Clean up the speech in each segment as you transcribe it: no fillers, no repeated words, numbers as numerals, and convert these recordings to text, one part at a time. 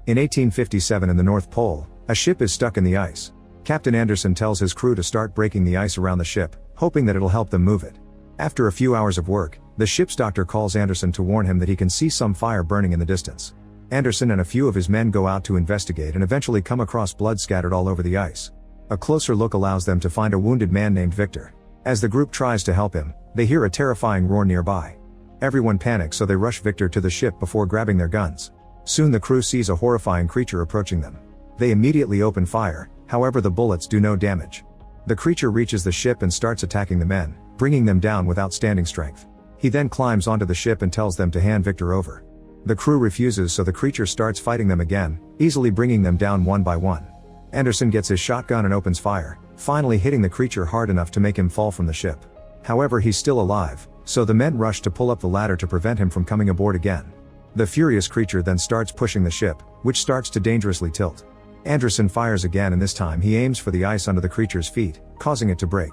In 1857 in the North Pole, a ship is stuck in the ice. Captain Anderson tells his crew to start breaking the ice around the ship, hoping that it'll help them move it. After a few hours of work, the ship's doctor calls Anderson to warn him that he can see some fire burning in the distance. Anderson and a few of his men go out to investigate and eventually come across blood scattered all over the ice. A closer look allows them to find a wounded man named Victor. As the group tries to help him, they hear a terrifying roar nearby. Everyone panics, so they rush Victor to the ship before grabbing their guns. Soon the crew sees a horrifying creature approaching them. They immediately open fire, however the bullets do no damage. The creature reaches the ship and starts attacking the men, bringing them down with outstanding strength. He then climbs onto the ship and tells them to hand Victor over. The crew refuses, so the creature starts fighting them again, easily bringing them down one by one. Anderson gets his shotgun and opens fire, finally hitting the creature hard enough to make him fall from the ship. However, he's still alive, so the men rush to pull up the ladder to prevent him from coming aboard again. The furious creature then starts pushing the ship, which starts to dangerously tilt. Anderson fires again, and this time he aims for the ice under the creature's feet, causing it to break.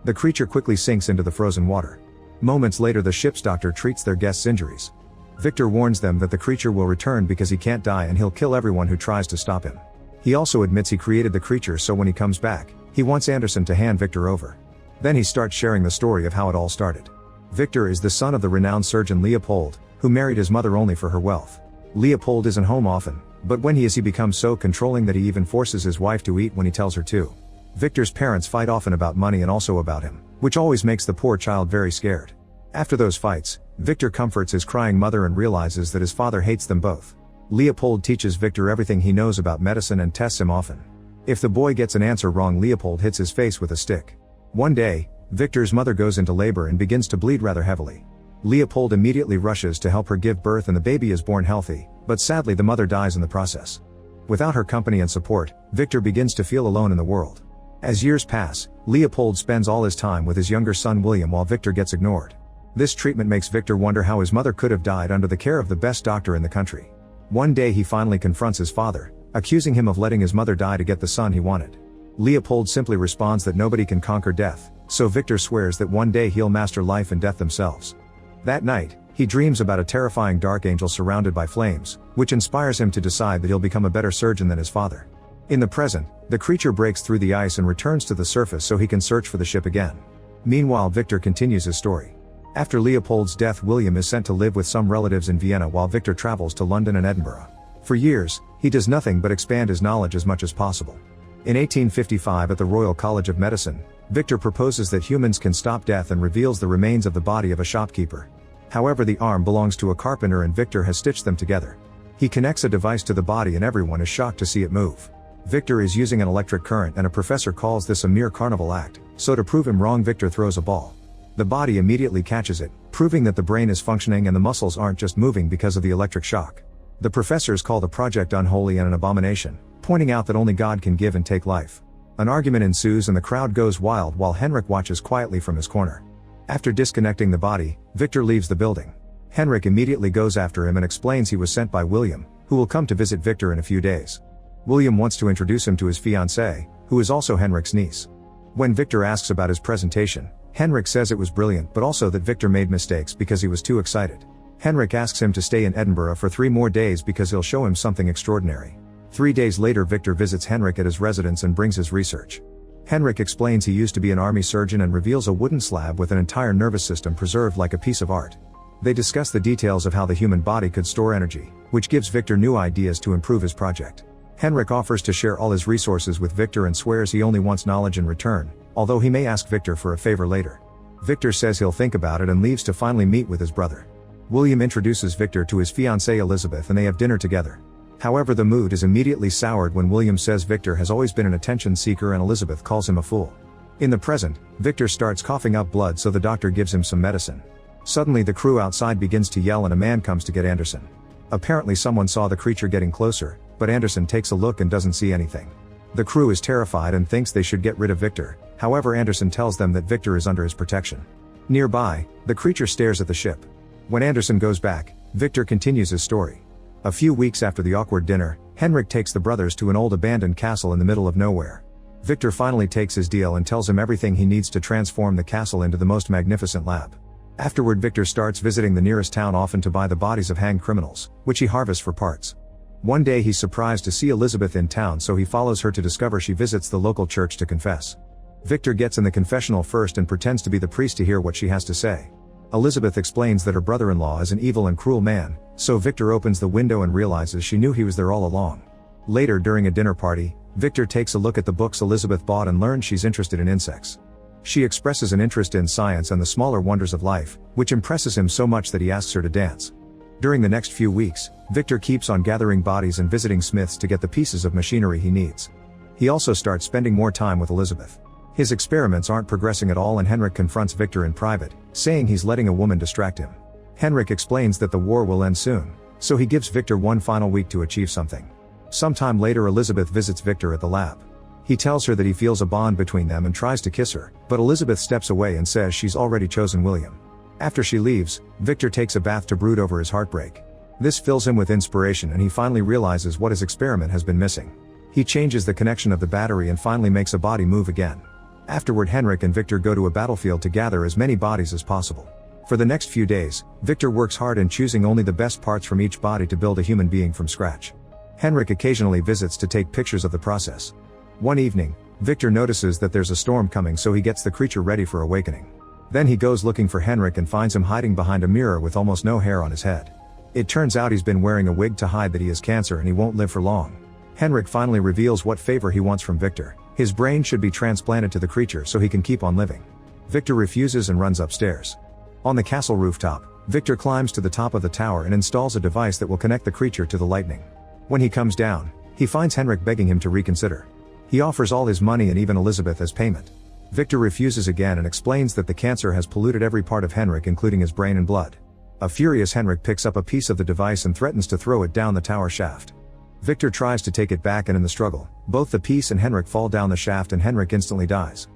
The creature quickly sinks into the frozen water. Moments later, the ship's doctor treats their guests' injuries. Victor warns them that the creature will return because he can't die and he'll kill everyone who tries to stop him. He also admits he created the creature, so when he comes back, he wants Anderson to hand Victor over. Then he starts sharing the story of how it all started. Victor is the son of the renowned surgeon Leopold, who married his mother only for her wealth. Leopold isn't home often, but when he becomes so controlling that he even forces his wife to eat when he tells her to. Victor's parents fight often about money and also about him, which always makes the poor child very scared. After those fights, Victor comforts his crying mother and realizes that his father hates them both. Leopold teaches Victor everything he knows about medicine and tests him often. If the boy gets an answer wrong, Leopold hits his face with a stick. One day, Victor's mother goes into labor and begins to bleed rather heavily. Leopold immediately rushes to help her give birth and the baby is born healthy, but sadly the mother dies in the process. Without her company and support, Victor begins to feel alone in the world. As years pass, Leopold spends all his time with his younger son William while Victor gets ignored. This treatment makes Victor wonder how his mother could have died under the care of the best doctor in the country. One day he finally confronts his father, accusing him of letting his mother die to get the son he wanted. Leopold simply responds that nobody can conquer death, so Victor swears that one day he'll master life and death themselves. That night, he dreams about a terrifying dark angel surrounded by flames, which inspires him to decide that he'll become a better surgeon than his father. In the present, the creature breaks through the ice and returns to the surface so he can search for the ship again. Meanwhile, Victor continues his story. After Leopold's death, William is sent to live with some relatives in Vienna while Victor travels to London and Edinburgh. For years, he does nothing but expand his knowledge as much as possible. In 1855 at the Royal College of Medicine, Victor proposes that humans can stop death and reveals the remains of the body of a shopkeeper. However, the arm belongs to a carpenter and Victor has stitched them together. He connects a device to the body and everyone is shocked to see it move. Victor is using an electric current and a professor calls this a mere carnival act, so to prove him wrong, Victor throws a ball. The body immediately catches it, proving that the brain is functioning and the muscles aren't just moving because of the electric shock. The professors call the project unholy and an abomination, pointing out that only God can give and take life. An argument ensues and the crowd goes wild while Henrik watches quietly from his corner. After disconnecting the body, Victor leaves the building. Henrik immediately goes after him and explains he was sent by William, who will come to visit Victor in a few days. William wants to introduce him to his fiancée, who is also Henrik's niece. When Victor asks about his presentation, Henrik says it was brilliant, but also that Victor made mistakes because he was too excited. Henrik asks him to stay in Edinburgh for 3 more days because he'll show him something extraordinary. 3 days later, Victor visits Henrik at his residence and brings his research. Henrik explains he used to be an army surgeon and reveals a wooden slab with an entire nervous system preserved like a piece of art. They discuss the details of how the human body could store energy, which gives Victor new ideas to improve his project. Henrik offers to share all his resources with Victor and swears he only wants knowledge in return, although he may ask Victor for a favor later. Victor says he'll think about it and leaves to finally meet with his brother. William introduces Victor to his fiancée Elizabeth and they have dinner together. However, the mood is immediately soured when William says Victor has always been an attention seeker and Elizabeth calls him a fool. In the present, Victor starts coughing up blood, so the doctor gives him some medicine. Suddenly the crew outside begins to yell and a man comes to get Anderson. Apparently someone saw the creature getting closer, but Anderson takes a look and doesn't see anything. The crew is terrified and thinks they should get rid of Victor, however Anderson tells them that Victor is under his protection. Nearby, the creature stares at the ship. When Anderson goes back, Victor continues his story. A few weeks after the awkward dinner, Henrik takes the brothers to an old abandoned castle in the middle of nowhere. Victor finally takes his deal and tells him everything he needs to transform the castle into the most magnificent lab. Afterward, Victor starts visiting the nearest town, often to buy the bodies of hanged criminals, which he harvests for parts. One day he's surprised to see Elizabeth in town, so he follows her to discover she visits the local church to confess. Victor gets in the confessional first and pretends to be the priest to hear what she has to say. Elizabeth explains that her brother-in-law is an evil and cruel man, so Victor opens the window and realizes she knew he was there all along. Later, during a dinner party, Victor takes a look at the books Elizabeth bought and learns she's interested in insects. She expresses an interest in science and the smaller wonders of life, which impresses him so much that he asks her to dance. During the next few weeks, Victor keeps on gathering bodies and visiting smiths to get the pieces of machinery he needs. He also starts spending more time with Elizabeth. His experiments aren't progressing at all, and Henrik confronts Victor in private, saying he's letting a woman distract him. Henrik explains that the war will end soon, so he gives Victor one final week to achieve something. Sometime later, Elizabeth visits Victor at the lab. He tells her that he feels a bond between them and tries to kiss her, but Elizabeth steps away and says she's already chosen William. After she leaves, Victor takes a bath to brood over his heartbreak. This fills him with inspiration, and he finally realizes what his experiment has been missing. He changes the connection of the battery and finally makes a body move again. Afterward, Henrik and Victor go to a battlefield to gather as many bodies as possible. For the next few days, Victor works hard in choosing only the best parts from each body to build a human being from scratch. Henrik occasionally visits to take pictures of the process. One evening, Victor notices that there's a storm coming, so he gets the creature ready for awakening. Then he goes looking for Henrik and finds him hiding behind a mirror with almost no hair on his head. It turns out he's been wearing a wig to hide that he has cancer and he won't live for long. Henrik finally reveals what favor he wants from Victor. His brain should be transplanted to the creature so he can keep on living. Victor refuses and runs upstairs. On the castle rooftop, Victor climbs to the top of the tower and installs a device that will connect the creature to the lightning. When he comes down, he finds Henrik begging him to reconsider. He offers all his money and even Elizabeth as payment. Victor refuses again and explains that the cancer has polluted every part of Henrik, including his brain and blood. A furious Henrik picks up a piece of the device and threatens to throw it down the tower shaft. Victor tries to take it back, and in the struggle, both the piece and Henrik fall down the shaft and Henrik instantly dies.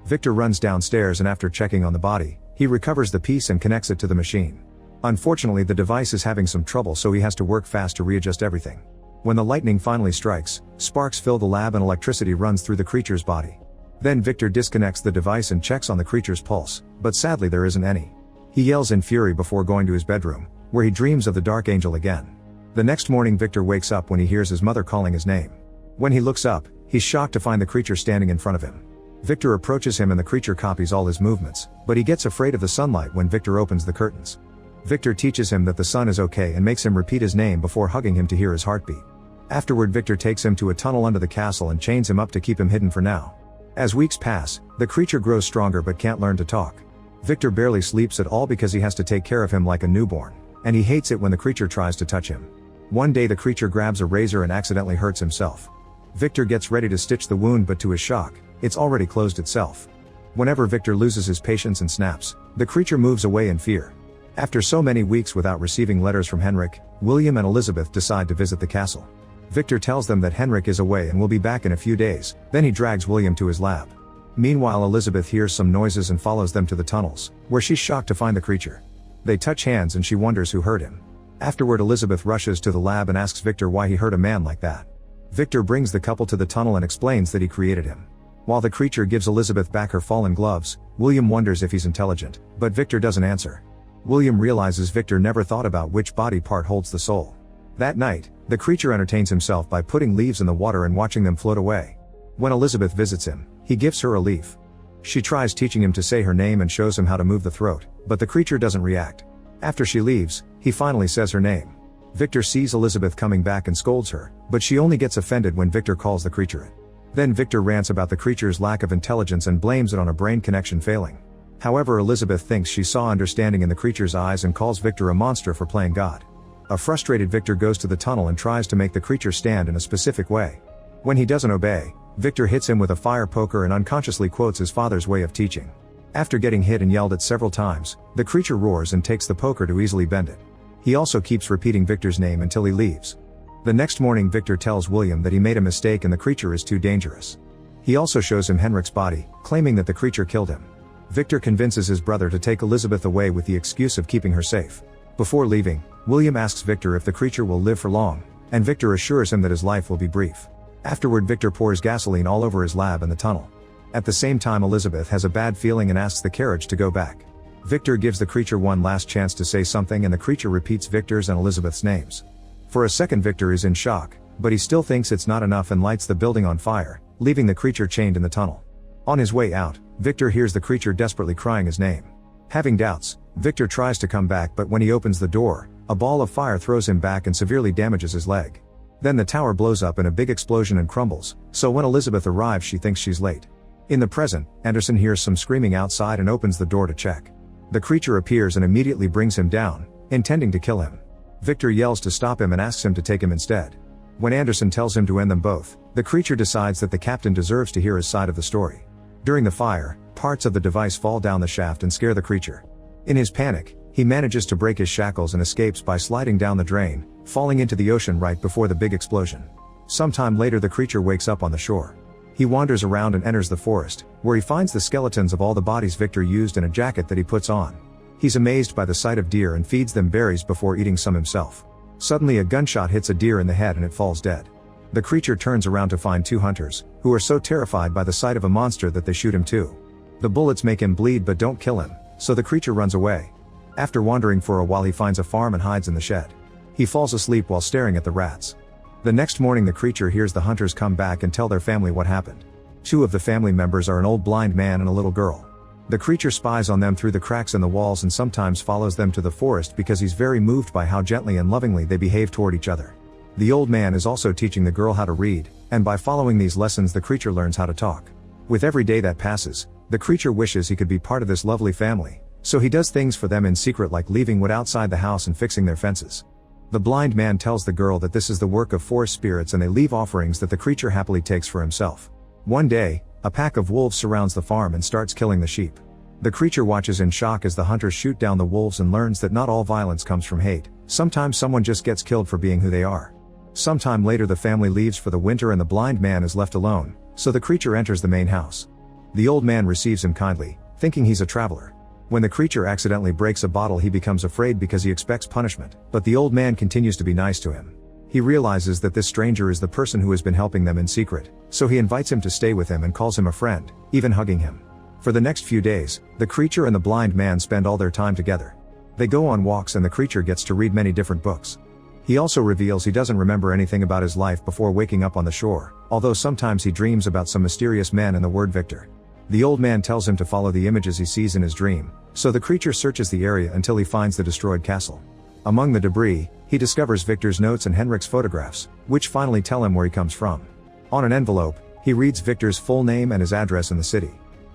Victor runs downstairs and after checking on the body, he recovers the piece and connects it to the machine. Unfortunately, the device is having some trouble, so he has to work fast to readjust everything. When the lightning finally strikes, sparks fill the lab and electricity runs through the creature's body. Then Victor disconnects the device and checks on the creature's pulse, but sadly there isn't any. He yells in fury before going to his bedroom, where he dreams of the Dark Angel again. The next morning, Victor wakes up when he hears his mother calling his name. When he looks up, he's shocked to find the creature standing in front of him. Victor approaches him and the creature copies all his movements, but he gets afraid of the sunlight when Victor opens the curtains. Victor teaches him that the sun is okay and makes him repeat his name before hugging him to hear his heartbeat. Afterward, Victor takes him to a tunnel under the castle and chains him up to keep him hidden for now. As weeks pass, the creature grows stronger but can't learn to talk. Victor barely sleeps at all because he has to take care of him like a newborn, and he hates it when the creature tries to touch him. One day the creature grabs a razor and accidentally hurts himself. Victor gets ready to stitch the wound, but to his shock, it's already closed itself. Whenever Victor loses his patience and snaps, the creature moves away in fear. After so many weeks without receiving letters from Henrik, William and Elizabeth decide to visit the castle. Victor tells them that Henrik is away and will be back in a few days, then he drags William to his lab. Meanwhile, Elizabeth hears some noises and follows them to the tunnels, where she's shocked to find the creature. They touch hands and she wonders who hurt him. Afterward, Elizabeth rushes to the lab and asks Victor why he hurt a man like that. Victor brings the couple to the tunnel and explains that he created him. While the creature gives Elizabeth back her fallen gloves, William wonders if he's intelligent, but Victor doesn't answer. William realizes Victor never thought about which body part holds the soul. That night, the creature entertains himself by putting leaves in the water and watching them float away. When Elizabeth visits him, he gives her a leaf. She tries teaching him to say her name and shows him how to move the throat, but the creature doesn't react. After she leaves, he finally says her name. Victor sees Elizabeth coming back and scolds her, but she only gets offended when Victor calls the creature it. Then Victor rants about the creature's lack of intelligence and blames it on a brain connection failing. However, Elizabeth thinks she saw understanding in the creature's eyes and calls Victor a monster for playing God. A frustrated Victor goes to the tunnel and tries to make the creature stand in a specific way. When he doesn't obey, Victor hits him with a fire poker and unconsciously quotes his father's way of teaching. After getting hit and yelled at several times, the creature roars and takes the poker to easily bend it. He also keeps repeating Victor's name until he leaves. The next morning, Victor tells William that he made a mistake and the creature is too dangerous. He also shows him Henrik's body, claiming that the creature killed him. Victor convinces his brother to take Elizabeth away with the excuse of keeping her safe. Before leaving, William asks Victor if the creature will live for long, and Victor assures him that his life will be brief. Afterward, Victor pours gasoline all over his lab and the tunnel. At the same time, Elizabeth has a bad feeling and asks the carriage to go back. Victor gives the creature one last chance to say something and the creature repeats Victor's and Elizabeth's names. For a second Victor is in shock, but he still thinks it's not enough and lights the building on fire, leaving the creature chained in the tunnel. On his way out, Victor hears the creature desperately crying his name. Having doubts, Victor tries to come back, but when he opens the door, a ball of fire throws him back and severely damages his leg. Then the tower blows up in a big explosion and crumbles, so when Elizabeth arrives she thinks she's late. In the present, Anderson hears some screaming outside and opens the door to check. The creature appears and immediately brings him down, intending to kill him. Victor yells to stop him and asks him to take him instead. When Anderson tells him to end them both, the creature decides that the captain deserves to hear his side of the story. During the fire, parts of the device fall down the shaft and scare the creature. In his panic, he manages to break his shackles and escapes by sliding down the drain, falling into the ocean right before the big explosion. Sometime later the creature wakes up on the shore. He wanders around and enters the forest, where he finds the skeletons of all the bodies Victor used and a jacket that he puts on. He's amazed by the sight of deer and feeds them berries before eating some himself. Suddenly a gunshot hits a deer in the head and it falls dead. The creature turns around to find two hunters, who are so terrified by the sight of a monster that they shoot him too. The bullets make him bleed but don't kill him, so the creature runs away. After wandering for a while he finds a farm and hides in the shed. He falls asleep while staring at the rats. The next morning the creature hears the hunters come back and tell their family what happened. Two of the family members are an old blind man and a little girl. The creature spies on them through the cracks in the walls and sometimes follows them to the forest because he's very moved by how gently and lovingly they behave toward each other. The old man is also teaching the girl how to read, and by following these lessons the creature learns how to talk. With every day that passes, the creature wishes he could be part of this lovely family, so he does things for them in secret like leaving wood outside the house and fixing their fences. The blind man tells the girl that this is the work of forest spirits and they leave offerings that the creature happily takes for himself. One day, a pack of wolves surrounds the farm and starts killing the sheep. The creature watches in shock as the hunters shoot down the wolves and learns that not all violence comes from hate, sometimes someone just gets killed for being who they are. Sometime later the family leaves for the winter and the blind man is left alone, so the creature enters the main house. The old man receives him kindly, thinking he's a traveler. When the creature accidentally breaks a bottle he becomes afraid because he expects punishment, but the old man continues to be nice to him. He realizes that this stranger is the person who has been helping them in secret, so he invites him to stay with him and calls him a friend, even hugging him. For the next few days, the creature and the blind man spend all their time together. They go on walks and the creature gets to read many different books. He also reveals he doesn't remember anything about his life before waking up on the shore, although sometimes he dreams about some mysterious men and the word Victor. The old man tells him to follow the images he sees in his dream, so the creature searches the area until he finds the destroyed castle. Among the debris, he discovers Victor's notes and Henrik's photographs, which finally tell him where he comes from. On an envelope, he reads Victor's full name and his address in the city.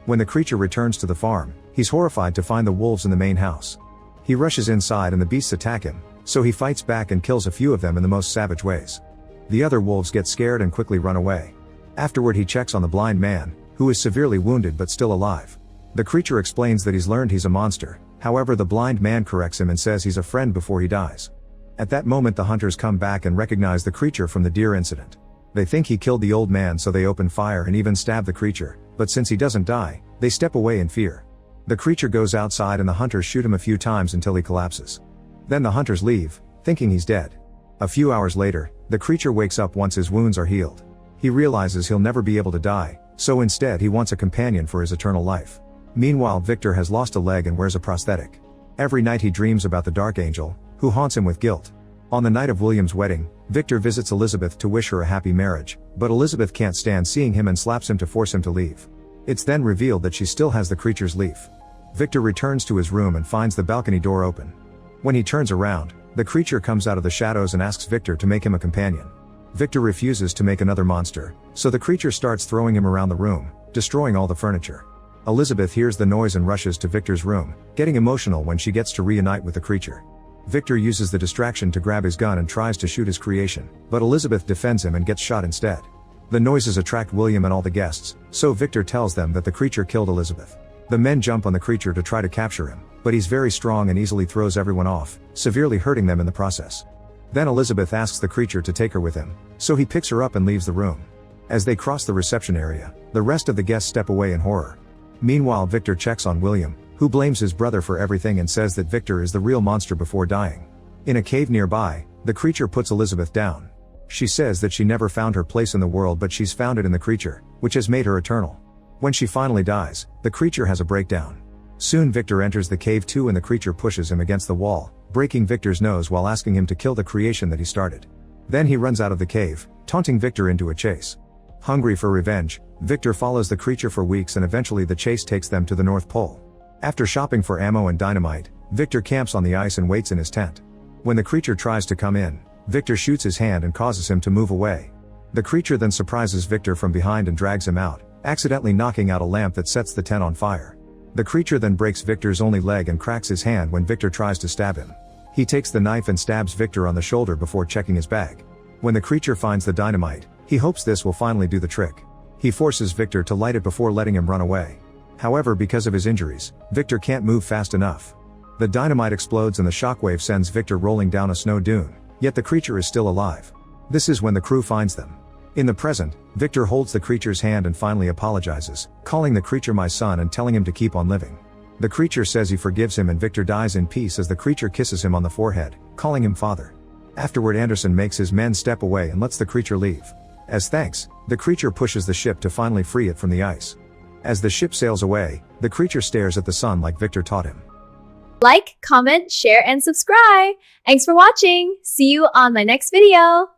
When the creature returns to the farm, he's horrified to find the wolves in the main house. He rushes inside and the beasts attack him, so he fights back and kills a few of them in the most savage ways. The other wolves get scared and quickly run away. Afterward he checks on the blind man, who is severely wounded but still alive. The creature explains that he's learned he's a monster, however the blind man corrects him and says he's a friend before he dies. At that moment the hunters come back and recognize the creature from the deer incident. They think he killed the old man so they open fire and even stab the creature, but since he doesn't die, they step away in fear. The creature goes outside and the hunters shoot him a few times until he collapses. Then the hunters leave, thinking he's dead. A few hours later, the creature wakes up once his wounds are healed. He realizes he'll never be able to die, so instead he wants a companion for his eternal life. Meanwhile Victor has lost a leg and wears a prosthetic. Every night he dreams about the Dark Angel, who haunts him with guilt. On the night of William's wedding, Victor visits Elizabeth to wish her a happy marriage, but Elizabeth can't stand seeing him and slaps him to force him to leave. It's then revealed that she still has the creature's leaf. Victor returns to his room and finds the balcony door open. When he turns around, the creature comes out of the shadows and asks Victor to make him a companion. Victor refuses to make another monster, so the creature starts throwing him around the room, destroying all the furniture. Elizabeth hears the noise and rushes to Victor's room, getting emotional when she gets to reunite with the creature. Victor uses the distraction to grab his gun and tries to shoot his creation, but Elizabeth defends him and gets shot instead. The noises attract William and all the guests, so Victor tells them that the creature killed Elizabeth. The men jump on the creature to try to capture him, but he's very strong and easily throws everyone off, severely hurting them in the process. Then Elizabeth asks the creature to take her with him, so he picks her up and leaves the room. As they cross the reception area, the rest of the guests step away in horror. Meanwhile Victor checks on William, who blames his brother for everything and says that Victor is the real monster before dying. In a cave nearby, the creature puts Elizabeth down. She says that she never found her place in the world but she's found it in the creature, which has made her eternal. When she finally dies, the creature has a breakdown. Soon Victor enters the cave too and the creature pushes him against the wall, breaking Victor's nose while asking him to kill the creation that he started. Then he runs out of the cave, taunting Victor into a chase. Hungry for revenge, Victor follows the creature for weeks and eventually the chase takes them to the North Pole. After shopping for ammo and dynamite, Victor camps on the ice and waits in his tent. When the creature tries to come in, Victor shoots his hand and causes him to move away. The creature then surprises Victor from behind and drags him out, accidentally knocking out a lamp that sets the tent on fire. The creature then breaks Victor's only leg and cracks his hand when Victor tries to stab him. He takes the knife and stabs Victor on the shoulder before checking his bag. When the creature finds the dynamite, he hopes this will finally do the trick. He forces Victor to light it before letting him run away. However, because of his injuries, Victor can't move fast enough. The dynamite explodes and the shockwave sends Victor rolling down a snow dune, yet the creature is still alive. This is when the crew finds them. In the present, Victor holds the creature's hand and finally apologizes, calling the creature my son and telling him to keep on living. The creature says he forgives him and Victor dies in peace as the creature kisses him on the forehead, calling him father. Afterward, Anderson makes his men step away and lets the creature leave. As thanks, the creature pushes the ship to finally free it from the ice. As the ship sails away, the creature stares at the sun like Victor taught him. Like, comment, share, and subscribe. Thanks for watching. See you on my next video.